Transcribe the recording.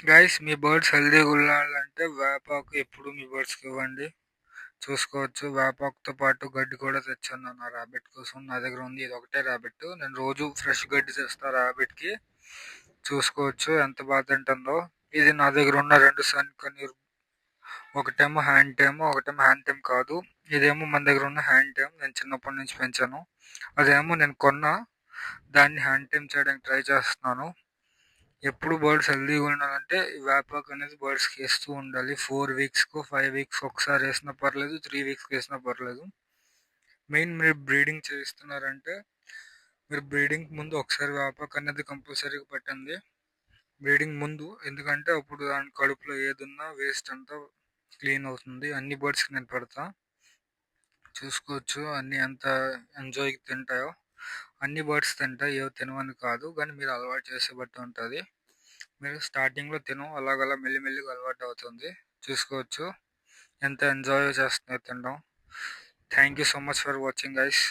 Guys మీ birds హెల్తీగా ఉండాలంటే వేపాకు ఎప్పుడు మీ బర్డ్స్కి ఇవ్వండి. చూసుకోవచ్చు. వేపాకుతో పాటు గడ్డి కూడా తెచ్చాను నా ర్యాబిట్ కోసం. నా దగ్గర ఉంది ఇది ఒకటే ర్యాబిట్. నేను రోజు ఫ్రెష్ గడ్డి తెస్తా ర్యాబిట్కి. చూసుకోవచ్చు ఎంత బాగా తింటుందో. ఇది నా దగ్గర ఉన్న రెండు సన్ కనీర్. ఒకటేమో హ్యాండ్ టైమ్, ఒకటేమో హ్యాండ్ టైమ్ కాదు. ఇదేమో మన దగ్గర ఉన్న హ్యాండ్ టైమ్. నేను చిన్నప్పటి నుంచి పెంచాను. అదేమో నేను కొన్నా. దాన్ని హ్యాండ్ టైమ్ చేయడానికి ట్రై చేస్తున్నాను. ఎప్పుడు బర్డ్స్ హెల్తీగా ఉండాలంటే ఈ వేపాకు అనేది బర్డ్స్కి వేస్తూ ఉండాలి. 4 వీక్స్కో 5 వీక్స్ ఒకసారి వేసినా పర్లేదు, 3 వీక్స్కి వేసినా పర్లేదు. మెయిన్ మీరు బ్రీడింగ్ చేయిస్తున్నారంటే మీరు బ్రీడింగ్ ముందు ఒకసారి వేపాకు అనేది కంపల్సరీగా పెట్టండి. బ్రీడింగ్ ముందు, ఎందుకంటే అప్పుడు దాని కడుపులో ఏదున్నా వేస్ట్ అంతా క్లీన్ అవుతుంది. అన్ని బర్డ్స్కి నేను పెడతా. చూసుకోవచ్చు అన్నీ ఎంత ఎంజాయ్గా తింటాయో. అన్ని బర్డ్స్ తింటాయి, ఏవో తినవని కాదు, కానీ మీరు అలవాటు చేసే బట్టి ఉంటుంది. మీరు స్టార్టింగ్లో అలాగలా మెల్లిమెల్లిగా అలవాటు అవుతుంది. చూసుకోవచ్చు ఎంత ఎంజాయ్ చేస్తున్నాయో తినడం. Thank you so much for watching guys.